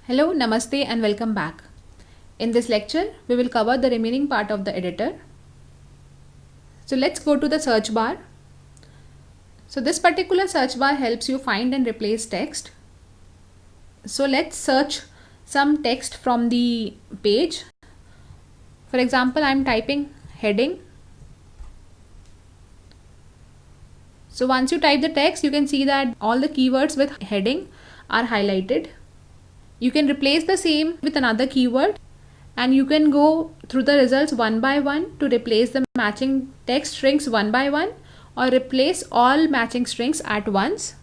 Hello, Namaste and welcome back. In this lecture, we will cover the remaining part of the editor. So let's go to the search bar. So this particular search bar helps you find and replace text. So let's search some text from the page. For example, I am typing heading. So once you type the text, you can see that all the keywords with heading are highlighted. You can replace the same with another keyword, and you can go through the results one by one to replace the matching text strings one by one, or replace all matching strings at once.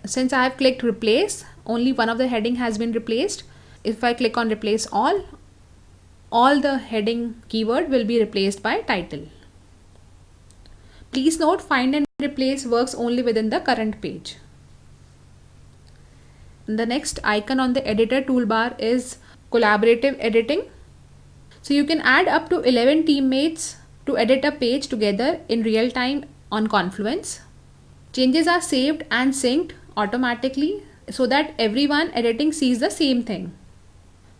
Since I have clicked replace, only one of the heading has been replaced. If I click on replace all the heading keyword will be replaced by title. Please note, find and replace works only within the current page. The next icon on the editor toolbar is collaborative editing. So you can add up to 11 teammates to edit a page together in real time on Confluence. Changes are saved and synced automatically so that everyone editing sees the same thing.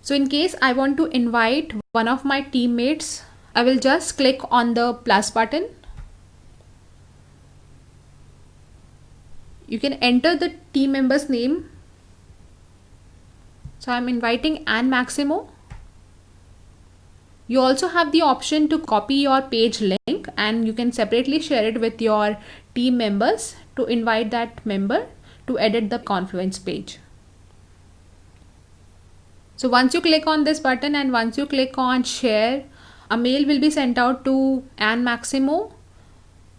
So in case I want to invite one of my teammates, I will just click on the plus button. You can enter the team member's name. So I'm inviting Anne Maximo. You also have the option to copy your page link, and you can separately share it with your team members to invite that member to edit the Confluence page. So once you click on this button and once you click on share, a mail will be sent out to Anne Maximo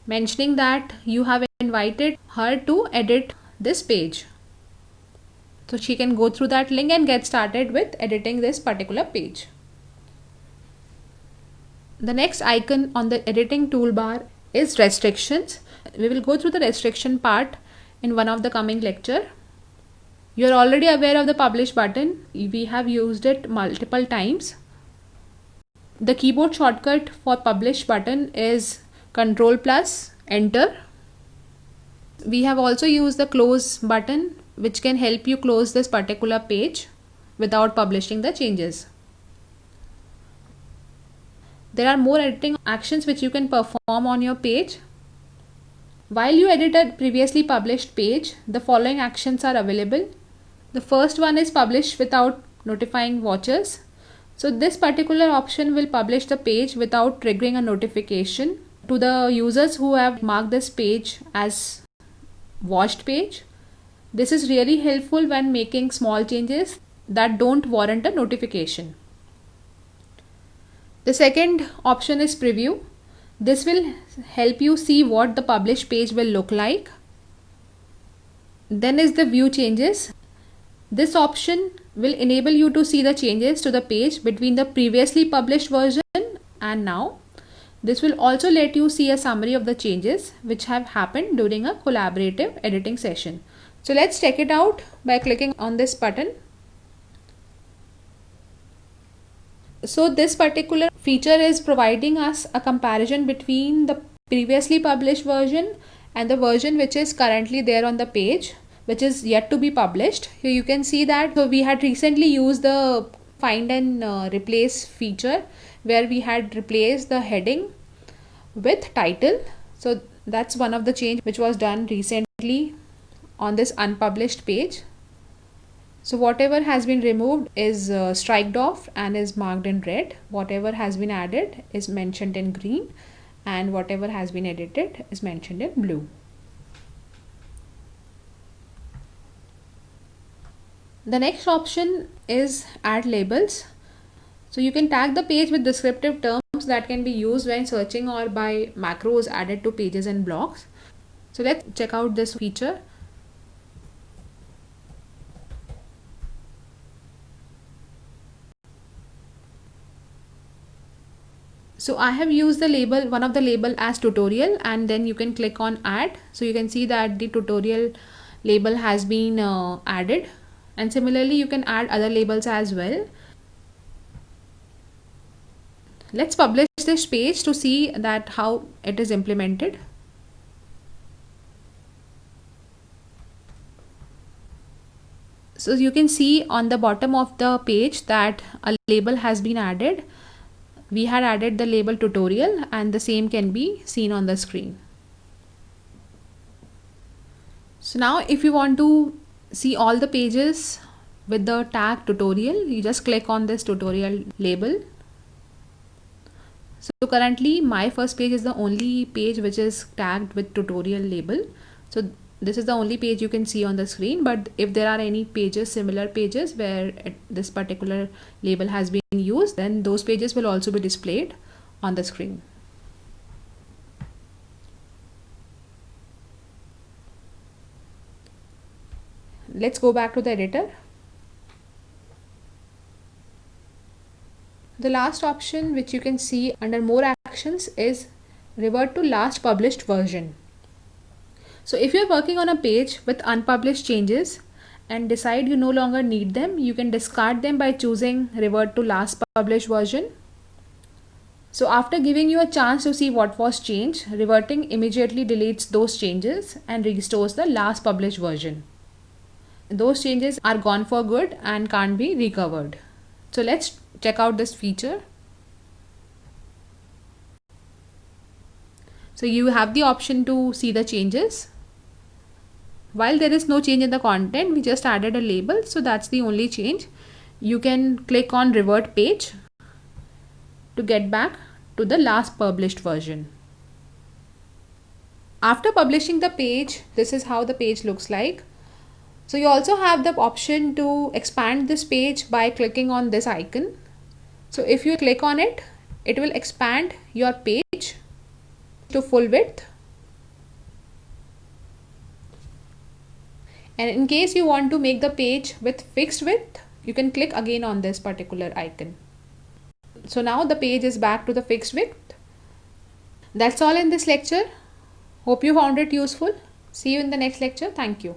mentioning that you have invited her to edit this page. So she can go through that link and get started with editing this particular page. The next icon on the editing toolbar is restrictions. We will go through the restriction part in one of the coming lecture. You are already aware of the publish button. We have used it multiple times. The keyboard shortcut for publish button is Ctrl plus enter. We have also used the close button, which can help you close this particular page without publishing the changes. There are more editing actions which you can perform on your page. While you edit a previously published page, the following actions are available. The first one is publish without notifying watchers. So this particular option will publish the page without triggering a notification to the users who have marked this page as watched page. This is really helpful when making small changes that don't warrant a notification. The second option is preview. This will help you see what the published page will look like. Then is the view changes. This option will enable you to see the changes to the page between the previously published version and now. This will also let you see a summary of the changes which have happened during a collaborative editing session. So let's check it out by clicking on this button. So this particular feature is providing us a comparison between the previously published version and the version which is currently there on the page, which is yet to be published. Here you can see that we had recently used the find and replace feature where we had replaced the heading with title. So that's one of the change which was done recently on this unpublished page. So whatever has been removed is striked off and is marked in red. Whatever has been added is mentioned in green, and whatever has been edited is mentioned in blue. The next option is add labels. So you can tag the page with descriptive terms that can be used when searching or by macros added to pages and blocks. So let's check out this feature. So I have used the label, one of the label as tutorial, and then you can click on add. So you can see that the tutorial label has been added, and similarly you can add other labels as well. Let's publish this page to see that how it is implemented. So you can see on the bottom of the page that a label has been added. We had added the label tutorial, and the same can be seen on the screen. So now if you want to see all the pages with the tag tutorial, you just click on this tutorial label. So currently my first page is the only page which is tagged with tutorial label. So this is the only page you can see on the screen, but if there are any pages, similar pages where this particular label has been used, then those pages will also be displayed on the screen. Let's go back to the editor. The last option which you can see under more actions is revert to last published version. So if you're working on a page with unpublished changes and decide you no longer need them, you can discard them by choosing revert to last published version. So after giving you a chance to see what was changed, reverting immediately deletes those changes and restores the last published version. Those changes are gone for good and can't be recovered. So let's check out this feature. So you have the option to see the changes. While there is no change in the content, we just added a label, so that's the only change. You can click on revert page to get back to the last published version. After publishing the page, this is how the page looks like. So you also have the option to expand this page by clicking on this icon. So if you click on it, it will expand your page to full width. And in case you want to make the page with fixed width, you can click again on this particular icon. So now the page is back to the fixed width. That's all in this lecture. Hope you found it useful. See you in the next lecture. Thank you.